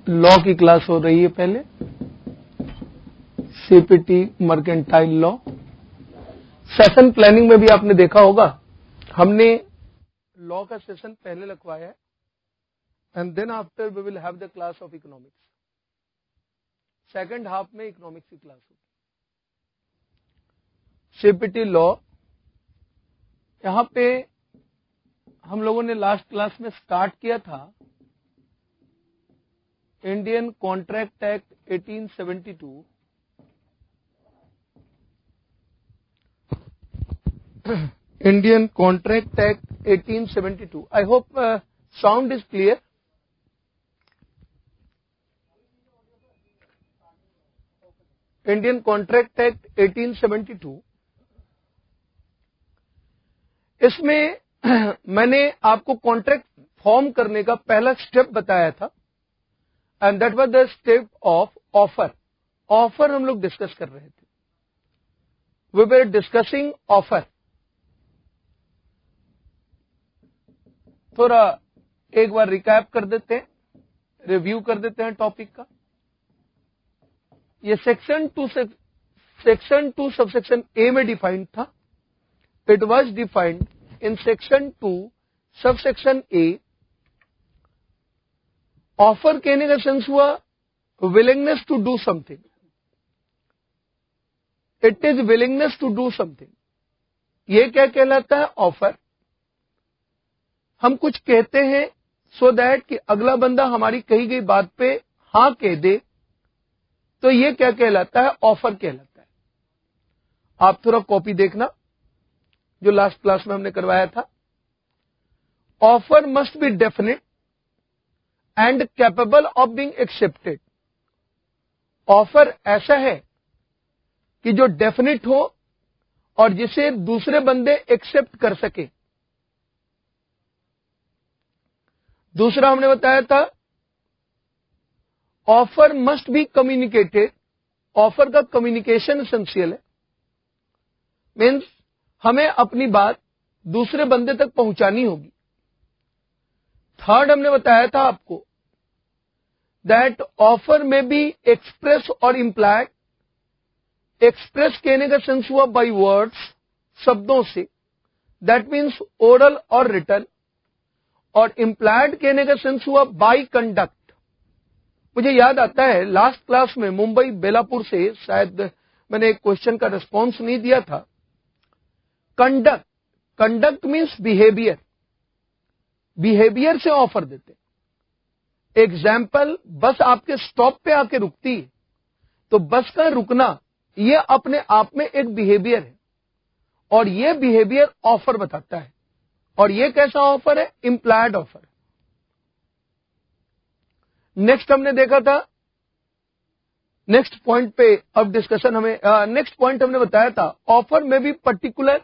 Law की class हो रही है पहले, CPT mercantile law. Session planning में भी आपने देखा होगा, हमने लॉ का सेशन पहले लगवाया है, and then after we will have the class of economics. Second half में इकोनॉमिक्स की क्लास होगी। सीपीटी लॉ, यहां पे हम लोगों ने लास्ट क्लास में स्टार्ट किया था Indian contract act 1872, Indian contract act 1872। I hope sound is clear. Indian contract act 1872, इसमें मैंने आपको कॉन्ट्रैक्ट फॉर्म करने का पहला स्टेप बताया था, and that was the step of offer. Offer हम लोग डिस्कस कर रहे थे, वी वर डिस्कसिंग ऑफर। थोड़ा एक बार रिकैप कर देते हैं, रिव्यू कर देते हैं टॉपिक का। ये सेक्शन टू सबसेक्शन ए में डिफाइंड था। It was defined in section 2 subsection A. Offer कहने का सेंस हुआ willingness to do something. It is willingness to do something. ये क्या कहलाता है? ऑफर। हम कुछ कहते हैं सो दैट कि अगला बंदा हमारी कही गई बात पे हां कह दे, तो ये क्या कहलाता है? ऑफर कहलाता है। आप थोड़ा कॉपी देखना जो लास्ट क्लास में हमने करवाया था। Offer must be definite and capable of being accepted. Offer ऐसा है कि जो डेफिनेट हो और जिसे दूसरे बंदे एक्सेप्ट कर सके। दूसरा हमने बताया था offer must be communicated. Offer का कम्युनिकेशन एसेंशियल है, मीन्स हमें अपनी बात दूसरे बंदे तक पहुंचानी होगी। थर्ड हमने बताया था आपको दैट ऑफर में बी एक्सप्रेस और इम्प्लाइड। एक्सप्रेस कहने का सेंस हुआ बाय वर्ड्स, शब्दों से, दैट मीन्स ओरल और रिटन। और इम्प्लाइड कहने का सेंस हुआ बाय कंडक्ट। मुझे याद आता है लास्ट क्लास में मुंबई बेलापुर से शायद मैंने एक क्वेश्चन का रिस्पॉन्स नहीं दिया था। Conduct, conduct means behaviour. Behaviour से ऑफर देते। एग्जाम्पल, बस आपके स्टॉप पे आके रुकती है, तो बस का रुकना ये अपने आप में एक बिहेवियर है, और ये बिहेवियर ऑफर बताता है। और ये कैसा ऑफर है? Employed offer. नेक्स्ट हमने देखा था, नेक्स्ट पॉइंट पे अब डिस्कशन हमें, नेक्स्ट पॉइंट हमने बताया था ऑफर में भी पर्टिकुलर।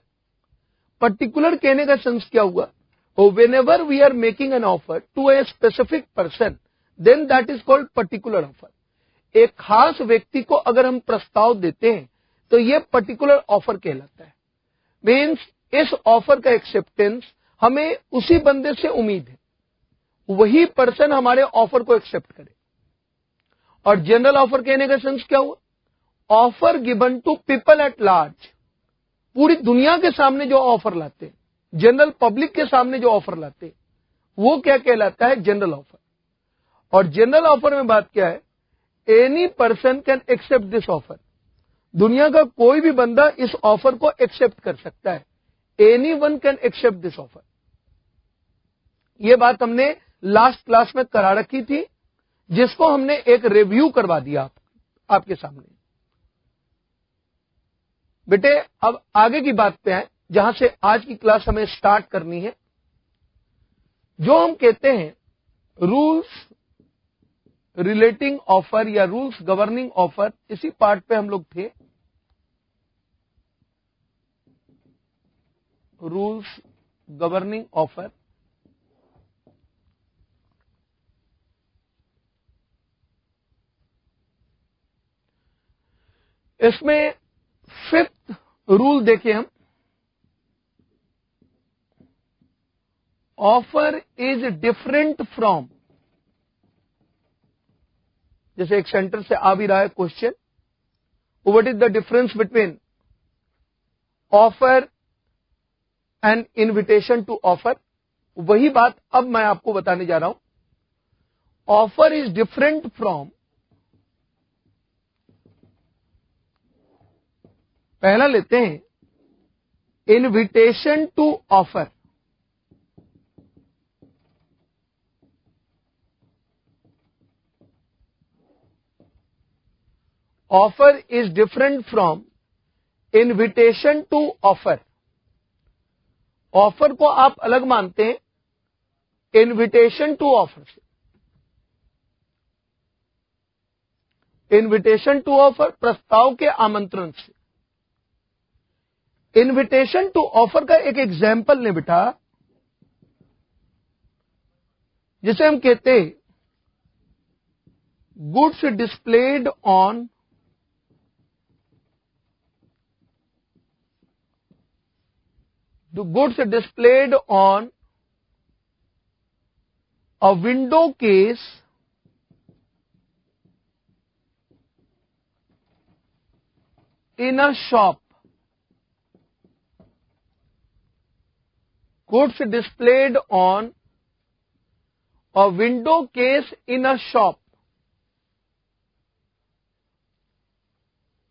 पर्टिकुलर कहने का सेंस क्या हुआ? whenever we are making an offer to a specific person, then that is called particular offer. एक खास व्यक्ति को अगर हम प्रस्ताव देते हैं तो ये पर्टिकुलर ऑफर कहलाता है। मीन्स इस ऑफर का एक्सेप्टेंस हमें उसी बंदे से उम्मीद है, वही पर्सन हमारे ऑफर को एक्सेप्ट करे। और जनरल ऑफर कहने का सेंस क्या हुआ? Offer given to people at large. पूरी दुनिया के सामने जो ऑफर लाते हैं, जनरल पब्लिक के सामने जो ऑफर लाते हैं, वो क्या कहलाता है? General offer. और जनरल ऑफर में बात क्या है? Any person can accept this offer. दुनिया का कोई भी बंदा इस ऑफर को एक्सेप्ट कर सकता है। Anyone can accept this offer. ये बात हमने लास्ट क्लास में करा रखी थी, जिसको हमने एक रिव्यू करवा दिया आपके सामने। बेटे अब आगे की बात पे आए, जहां से आज की क्लास हमें स्टार्ट करनी है। जो हम कहते हैं रूल्स रिलेटिंग ऑफर या रूल्स गवर्निंग ऑफर, इसी पार्ट पे हम लोग थे। Rules governing offer. इसमें फिफ्थ रूल देखें हम, ऑफर इज डिफरेंट फ्रॉम जैसे एक सेंटर से आ भी रहा है question, what is the difference between offer and invitation to offer, वही बात अब मैं आपको बताने जा रहा हूं। ऑफर इज डिफरेंट फ्रॉम, पहला लेते हैं invitation to offer. Offer is different from invitation to offer. Offer को आप अलग मानते हैं इनविटेशन टू ऑफर से। इनविटेशन टू ऑफर प्रस्ताव के आमंत्रण से। इनविटेशन टू ऑफर का एक एग्जाम्पल ले बेटा, जिसे हम कहते हैं goods displayed on the goods displayed on a window case in a shop. Goods displayed on a window case in a shop.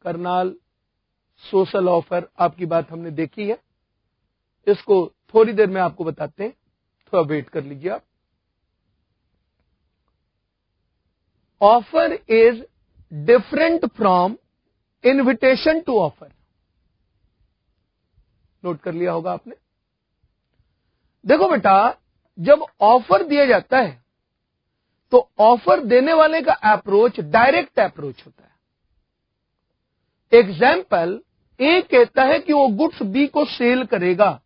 Karnal social offer आपकी बात हमने देखी है, इसको थोड़ी देर में आपको बताते हैं, थोड़ा वेट कर लीजिए आप। Offer is different from invitation to offer. Note कर लिया होगा आपने। देखो बेटा, जब ऑफर दिया जाता है तो ऑफर देने वाले का अप्रोच डायरेक्ट अप्रोच होता है। एग्जाम्पल, ए कहता है कि वो गुड्स बी को सेल करेगा,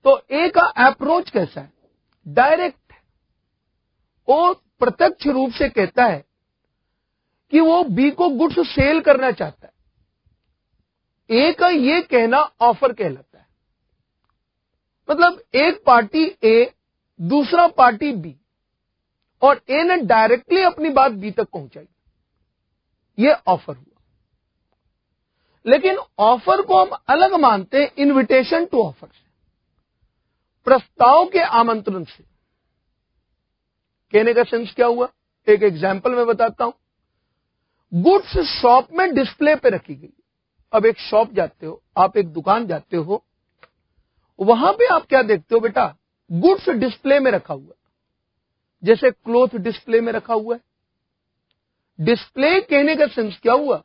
तो ए का अप्रोच कैसा है? डायरेक्ट है। वो प्रत्यक्ष रूप से कहता है कि वो बी को गुड्स सेल करना चाहता है। ए का ये कहना ऑफर कहलाता है। मतलब एक पार्टी ए, दूसरा पार्टी बी, और ए ने डायरेक्टली अपनी बात बी तक पहुंचाई, ये ऑफर हुआ। लेकिन ऑफर को हम अलग मानते हैं इनविटेशन टू ऑफर से, प्रस्ताव के आमंत्रण से। कहने का सेंस क्या हुआ? एक एग्जाम्पल मैं बताता हूं। गुड्स शॉप में डिस्प्ले पे रखी गई। अब एक शॉप जाते हो, आप एक दुकान जाते हो, वहां पे आप क्या देखते हो बेटा? गुड्स डिस्प्ले में रखा हुआ, जैसे क्लोथ डिस्प्ले में रखा हुआ है। डिस्प्ले कहने का सेंस क्या हुआ?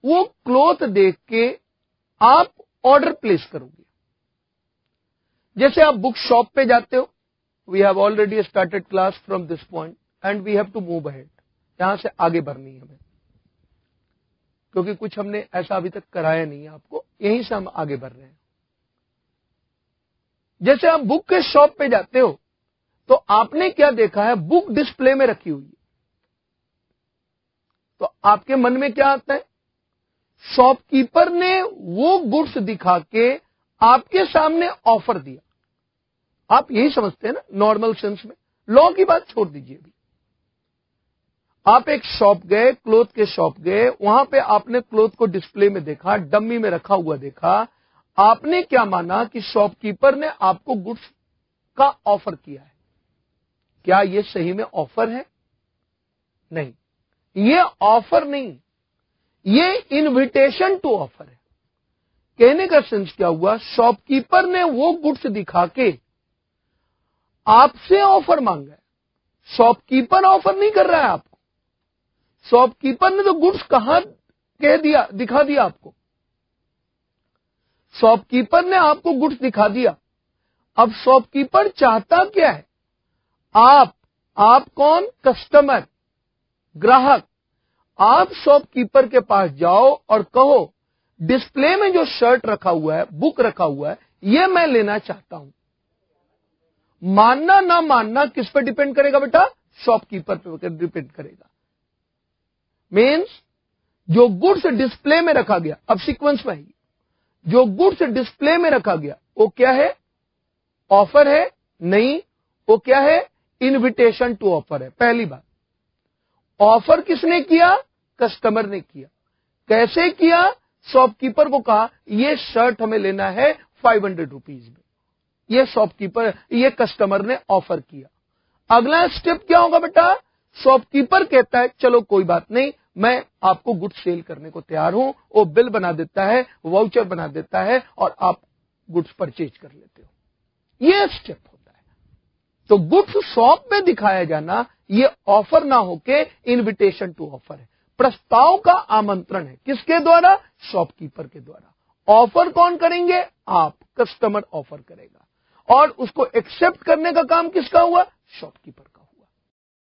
वो क्लोथ देख के आप ऑर्डर प्लेस करोगे। जैसे आप बुक शॉप पे जाते हो, we have already started class from this point and we have to move ahead. यहां से आगे बढ़नी है हमें, क्योंकि कुछ हमने ऐसा अभी तक कराया नहीं है आपको, यहीं से हम आगे बढ़ रहे हैं। जैसे आप बुक के शॉप पे जाते हो तो आपने क्या देखा है? बुक डिस्प्ले में रखी हुई है। तो आपके मन में क्या आता है? शॉपकीपर ने वो गुड्स दिखा के आपके सामने ऑफर दिया। आप यही समझते हैं ना नॉर्मल सेंस में। लॉ की बात छोड़ दीजिए। अभी आप एक शॉप गए, क्लोथ के शॉप गए, वहां पे आपने क्लोथ को डिस्प्ले में देखा, डम्मी में रखा हुआ देखा। आपने क्या माना कि शॉपकीपर ने आपको गुड्स का ऑफर किया है। क्या यह सही में ऑफर है? नहीं, ये ऑफर नहीं, ये इनविटेशन टू ऑफर है। कहने का सेंस क्या हुआ? शॉपकीपर ने वो गुड्स दिखा के आपसे ऑफर मांगा है। शॉपकीपर ऑफर नहीं कर रहा है आपको। शॉपकीपर ने तो गुड्स कहां कह दिया, दिखा दिया आपको। शॉपकीपर ने आपको गुड्स दिखा दिया। अब शॉपकीपर चाहता क्या है? आप कौन? कस्टमर, ग्राहक। आप शॉपकीपर के पास जाओ और कहो डिस्प्ले में जो शर्ट रखा हुआ है, बुक रखा हुआ है, ये मैं लेना चाहता हूं। मानना ना मानना किस पर डिपेंड करेगा बेटा? शॉपकीपर पर डिपेंड करेगा। मीन्स जो गुड्स डिस्प्ले में रखा गया, अब सीक्वेंस में आइए, जो गुड्स डिस्प्ले में रखा गया वो क्या है? ऑफर है? नहीं, वो क्या है? इनविटेशन टू ऑफर है। पहली बात, ऑफर किसने किया? कस्टमर ने किया। कैसे किया? शॉपकीपर को कहा ये शर्ट हमें लेना है 500 रुपीज में। ये कस्टमर ने ऑफर किया। अगला स्टेप क्या होगा बेटा? शॉपकीपर कहता है चलो कोई बात नहीं, मैं आपको गुड्स सेल करने को तैयार हूं। वो बिल बना देता है, वाउचर बना देता है और आप गुड्स परचेज कर लेते हो। ये स्टेप होता है। तो गुड्स शॉप में दिखाया जाना ये ऑफर ना होके इनविटेशन टू ऑफर है, प्रस्ताव का आमंत्रण है। किसके द्वारा? शॉपकीपर के द्वारा। ऑफर कौन करेंगे? आप। कस्टमर ऑफर करेगा और उसको एक्सेप्ट करने का काम किसका हुआ? शॉपकीपर।